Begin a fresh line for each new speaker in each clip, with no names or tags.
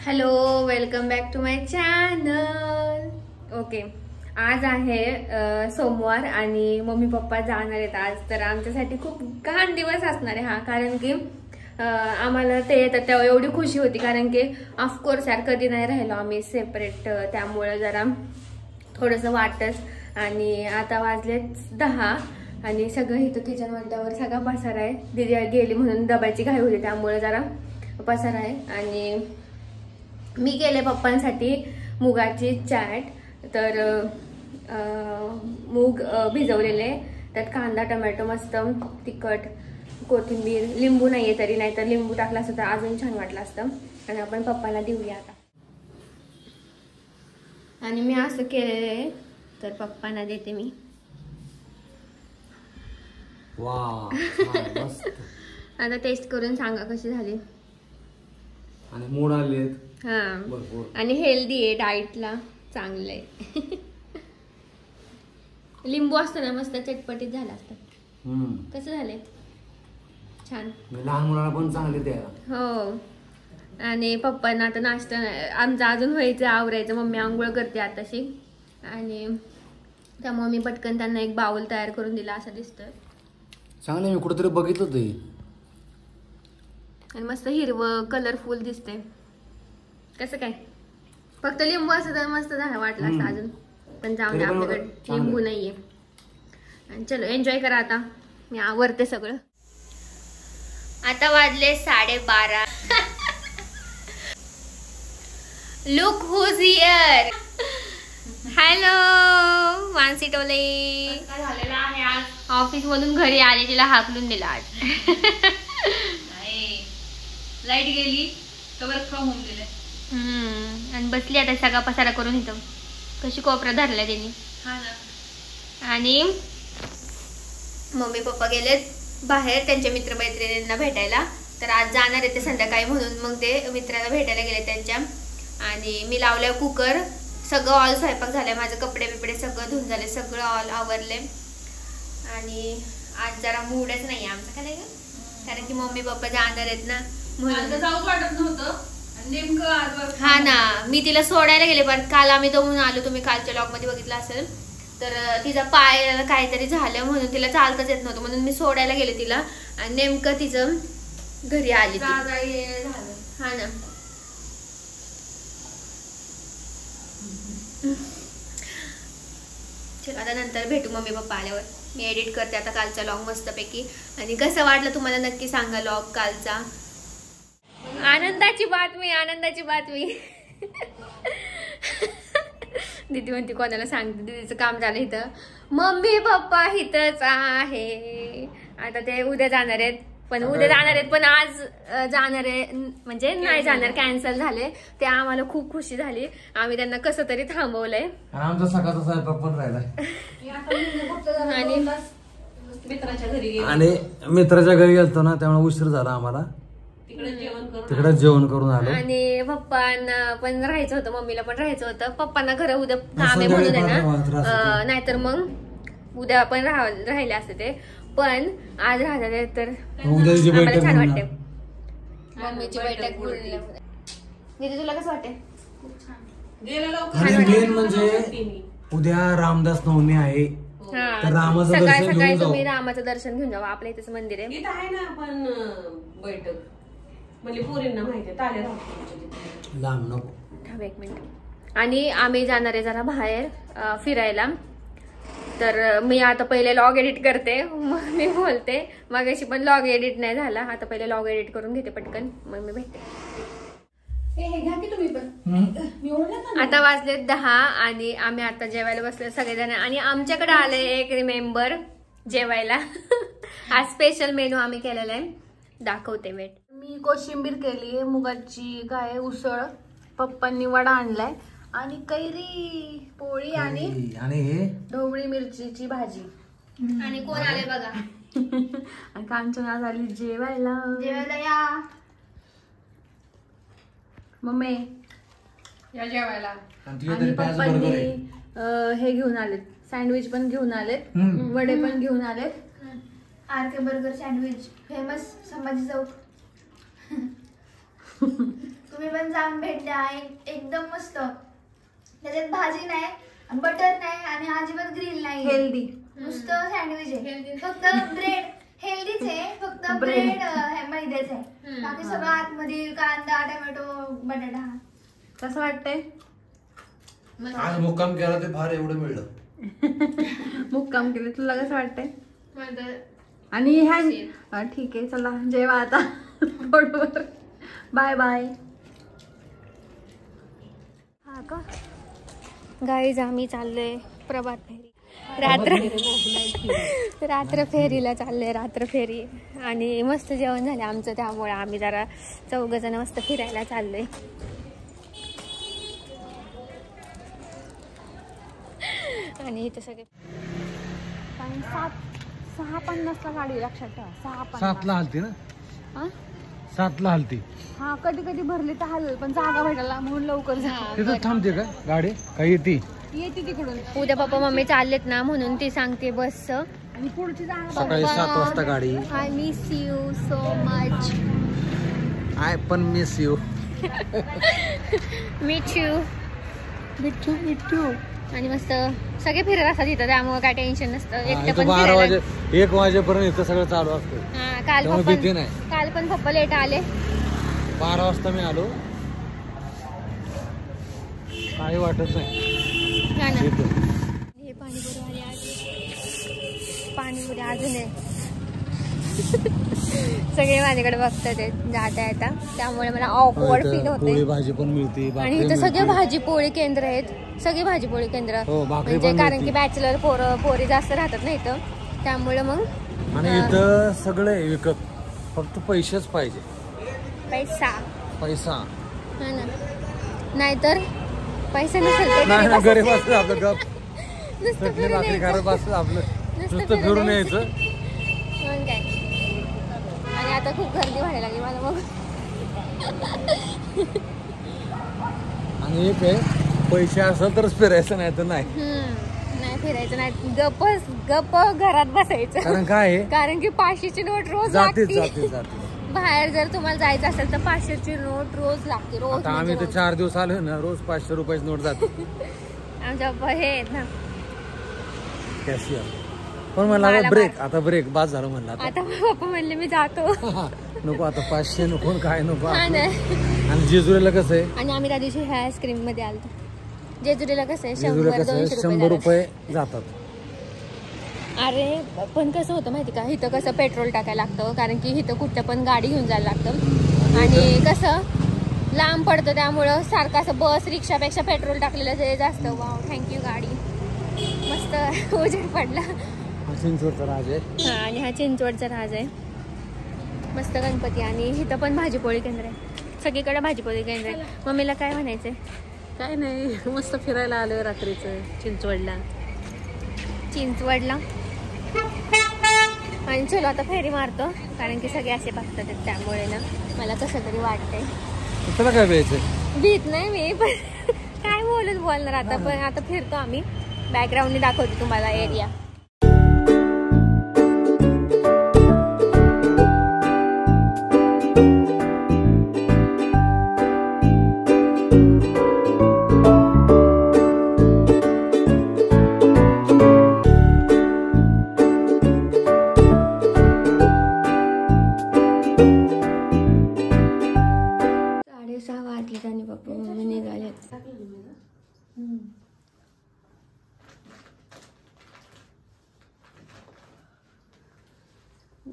Hello, welcome back to my channel. Okay, आज आहे सोमवार आणि मम्मी पप्पा जाणार आहेत आज. तर आमच्यासाठी खूप घाण दिवस असणार आहे हा, कारण की आम्हाला ते येतात तेव्हा एवढी खुशी होती, कारण की ऑफकोर्स यार कधी नाही राहिलो आम्ही सेपरेट, त्यामुळे जरा थोडंसं वाटतंच. आणि आता वाजलेत 10 आणि सगळं इथं किचन मधल्यावर सगळा पसारा आहे. दीदी गेली म्हणून डब्याची घाई होती, त्यामुळे जरा पसारा आहे. आणि मी केले पप्पांसाठी मुगाची चाट. तर मूग भिजवलेले, त्यात कांदा टोमॅटो मस्त तिखट कोथिंबीर, लिंबू नाहीये तरी, नाहीतर लिंबू टाकला असतं तर अजून छान वाटलं असतं. आणि आपण पप्पाला देऊया आता. आणि मी असं केलेलं तर पप्पांना देते मी.
वाव, मस्त.
आता टेस्ट करून सांगा कशी झाली.
आणि मूड आले
हा, आणि हेल्दी आहे, डाएटला चांगलं आहे. लिंबू असतं ना मस्त चटपटीत झालं असतं. कसं झालंय? छान.
लहान मुलाला पण चांगले द्यायला.
हो. आणि पप्पांना आता नाश्ता आमचा अजून व्हायचं, आवरायचं. मम्मी आंघोळ करते आताशी, आणि त्यामुळे मी पटकन त्यांना एक बाउल तयार करून दिला असं दिसतंय.
चांगलं, मी कुठेतरी बघितलं ते.
आणि मस्त हिरवं कलरफुल दिसते. कसं काय, फक्त लिंबू असं तर मस्त झालं वाटलं असतं अजून, पण जाऊन दे, आपल्याकडे लिंबू नाहीये. आणि चलो एन्जॉय करा. आता मी आवरते सगळं. आता वाजले 12:30. Look who's here. Hello Mansi टोले.
काय झालेलं आहे आज?
ऑफिस मधून घरी आले, तिला हाकलून दिला आज.
नाही, लाईट गेली तर वर्क फ्रॉम होम दिले.
आणि बसली आता सगळा पसारा करून. इथं कशी कोपरा धरलाय त्यांनी.
हा ना.
आणि मम्मी पप्पा गेलेत बाहेर त्यांच्या मित्रमैत्रिणींना भेटायला. तर आज जाणार आहे ते संध्याकाळी, म्हणून मग ते मित्राला भेटायला गेले त्यांच्या. आणि मी लावलाय कुकर. सगळं ऑल स्वयंपाक झालाय, माझे कपडे बिपडे सगळं धुवून झाले, सगळं ऑल आवरले. आणि आज जरा मूडच नाही आमचं, काय नाही, कारण की मम्मी पप्पा जाणार आहेत ना, म्हणून
जाऊच वाटत नव्हतं. नेमकं आज
हा ना, मी तिला सोडायला गेले, पण काल आम्ही दमून आलो, तुम्ही कालच्या लॉग मध्ये बघितलं असेल. तर तिचा पाय काहीतरी झालं म्हणून तिला चालताच येत नव्हतं, म्हणून मी सोडायला गेले तिला. आणि नेमकं तिचं घरी आली
झालं.
हा ना. चल आता नंतर भेटू मम्मी पप्पा आल्यावर. मी एडिट करते आता कालचा लॉग मस्तपैकी. आणि कसं वाटलं तुम्हाला नक्की सांगा लॉग कालचा. आनंदाची बातमी, आनंदाची बातमी. दीदी म्हणते कोणाला सांगते, दीदीचं काम झालं इथं. मम्मी पप्पा इथंच आहे. आता ते उद्या जाणार आहेत, पण उद्या जाणार आहेत, पण आज जाणार आहे म्हणजे नाही जाणार, कॅन्सल झाले. ते आम्हाला खूप खुशी झाली. आम्ही त्यांना कसं तरी थांबवलंय.
आमचा सकाळचा स्वयंपाक पण राहिला.
आणि
मित्राच्या घरी गेलतो ना, त्यामुळे उशीर झाला आम्हाला. तिकडे जेवण करून आलो.
आणि पप्पांना पण राहायचं होतं, मम्मीला पण राहायचं होतं. पप्पांना खरं उद्या काम आहे म्हणून आहे ना, नाहीतर मग उद्या पण राहिले असते ते. पण आज राहतात तर आम्हाला छान वाटते. मम्मीची बैठक बोलली. दीदी तुला कसं वाटते?
आणि मेन म्हणजे उद्या रामदास नवमी आहे.
सकाळी सकाळी तुम्ही रामाचं दर्शन घेऊन जावा. आपल्या इथेच मंदिर आहे.
इथं आहे ना पण बैठक, म्हणजे पोरींना माहिती ताले राहतो
लांब नको.
थांब एक मिनिट. आणि आम्ही जाणार आहे जरा बाहेर फिरायला. तर मी आता पहिले लॉग एडिट करते, मग मी बोलते. मागाशी पण लॉग एडिट नाही झाला, आता पहिले लॉग एडिट करून घेते पटकन, मग मी भेटते. आता वाजले 10 आणि आम्ही आता जेवायला बसले सगळेजण. आणि आमच्याकडे आले एक मेंबर जेवायला. आज स्पेशल मेनू आम्ही केलेला आहे, दाखवते वेट. मी कोशिंबीर केली, मुगाची काय उसळ, पप्पांनी वडा आणलाय, आणि कैरी पोळी, आणि
हे
ढोबळी मिरचीची भाजी. आणि कोण आले बघा. आणि कांचना झाली जेवायला. जेवायला या मम्मी,
या जेवायला.
आणि पप्पांनी हे घेऊन आलेत, सँडविच पण घेऊन आलेत, वडे पण घेऊन आलेत.
RK burger sandwich famous Sambhaji Chowk. तुम्ही पण जाऊन भेट द्या. एकदम मस्त. त्याच्यात भाजी नाही, बटर नाही आणि अजिबात ग्रिल नाही.
हेल्दी
नुसतं सँडविच आहे. फक्त ब्रेड हेल्दीच आहे. फक्त ब्रेड मैद्याच आहे. बाकी सगळं आतमध्ये कांदा, टोमॅटो, बटाटा.
कसं वाटतंय?
आज मुक्काम केला ते फार एवढं मिळलं.
मुक्काम केलं. तुला कसं वाटतंय? आणि ह्या ठीक आहे, चला जेवा आता. बरोबर. Bye bye. हा का गाईज, आम्ही चाललोय प्रभात फेरी. रात्र फेरीला चाललोय. रात्र फेरी. आणि मस्त जेवण झालं आमचं, त्यामुळे आम्ही जरा 4 जण मस्त फिरायला चाललोय. आणि इथे सगळे 6:50ला गाडी, लक्षात ठेवा.
7ला हलती ना.
हा
7ला हलती.
हा कधी कधी भरली तर हलल, पण जागा भेटायला म्हणून लवकर
तिथं थांबते का गाडी? काही
येते तिकडून. उद्या पप्पा मम्मी चाललेत ना, म्हणून ती सांगते बस. आणि पुढची जागा
सकाळी 7 वाजता गाडी.
I miss you so much.
I पण मिस यू.
Meet you. मिठू. आणि मस्त सगळे फिरत असतात इथं, त्यामुळे काय टेन्शन नसतं. एकटं पण
1 वाजेपर्यंत इथं सगळं चालू असतं.
काल पण पप्पा लेट आले.
12 वाजता मी आलो. काही वाटत नाही.
हे पाणीपुरी आली आज. पाणीपुरी अजून आहे. सगळे माझ्याकडे बघतात जाता येता, त्यामुळे मला ऑकवर्ड फील होते.
भाजी पण मिळते.
आणि इथं सगळे भाजी पोळी केंद्र आहेत. सगळी भाजी पोळी केंद्र. म्हणजे कारण की बॅचलर पोरी जास्त राहतात ना इथं, त्यामुळे मग.
आणि इथं सगळे विकत, फक्त पैसेच पाहिजे. पैसा
हा ना. नाहीतर पैसा नसेल
तर गरीब असतं आपलं गप. नुसतं भाकरी खात बसतं आपलं. नुसतं फिरून यायचं.
मग काय. आणि आता खूप गर्दी व्हायला लागली मला मग.
आणि एक आहे, पैसे असेल तरच फिरायचं, नाही तर नाही.
नाही फिरायचं नाही, गप्प घरात बसायचं.
कारण काय आहे,
कारण की 500ची नोट रोज
जाते.
बाहेर जर तुम्हाला जायचं असेल तर 500ची नोट रोज लागते. रोज.
आम्ही तर 4 दिवस आलो ना, रोज 500 रुपयाची नोट जाते.
आमच्या हे आहेत ना
कॅशियर. पण म्हणला ब्रेक बाद झालं म्हणलं.
आता पप्पा म्हणले मी जातो.
नको आता 500 नको, काय नको.
आणि
जेजुरीला कसं आहे.
आणि आम्ही त्या दिवशी ह्या आईस्क्रीम मध्ये आलतो. जेजुरीला कसं आहे,
100 रुपये जातात.
अरे पण कसं होतं माहिती का, इथं कसं पेट्रोल टाकायला लागतं, कारण की इथं कुठं पण गाडी घेऊन जायला लागतं. आणि कसं लांब पडतं, त्यामुळं सारखं असं बस रिक्षापेक्षा पेट्रोल टाकलेलं ते जास्त. वाव, थँक्यू गाडी. मस्त उजेड पडला.
चिंचवडचा राज आहे.
हा, आणि हा चिंचवडचा राज आहे. मस्त गणपती. आणि इथं पण भाजीपोळी केंद्र आहे. सगळीकडे भाजीपोळी केंद्र आहे. मम्मीला काय म्हणायचंय?
काय नाही, मस्त फिरायला आलोय रात्रीचं चिंचवडला.
आणि चलो आता फेरी मारतो, कारण की सगळे असे बघतात, त्यामुळे ना मला कसं तरी वाटतंय.
तुला काय भ्यायचंय?
भीत नाही मी, पण काय बोलणार आता. पण आता फिरतो आम्ही. बॅकग्राऊंडने दाखवते तुम्हाला एरिया.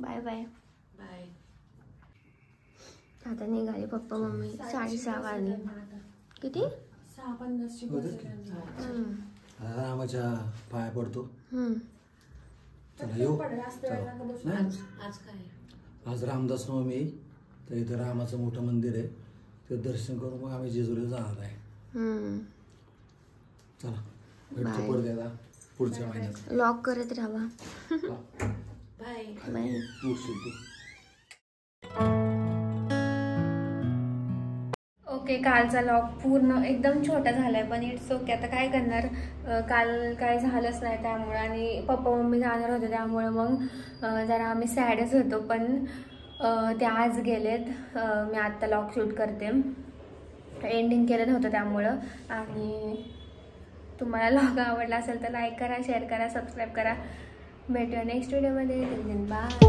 Bye bye. आता निघाले पप्पा मम्मी. 6:30 वाजले. किती? 6:50.
रामाच्या पाया पडतो. चला येऊ. आज रामदास नवमी, तर इथं रामाचं मोठं मंदिर आहे, ते दर्शन करून मग आम्ही जेजुरीला जाणार आहे. चला भेटतो पडद्याला पुढच्या महिन्यात.
लॉक करत राहा.
Bye
bye. ओके, कालचा लॉग पूर्ण एकदम छोटा झालाय, पण इट्स ओके. आता काय करणार, काल काय झालंच नाही त्यामुळे, आणि पप्पा मम्मी जाणार होते त्यामुळे मग जरा आम्ही सॅडच होतो. पण ते आज गेलेत. मी आत्ता लॉग शूट करते, एंडिंग केलं नव्हतं त्यामुळं. आणि तुम्हाला लॉग आवडला असेल तर लाईक करा, शेअर करा, सबस्क्राईब करा. भेटूया नेक्स्ट व्हिडिओमध्ये. बाय.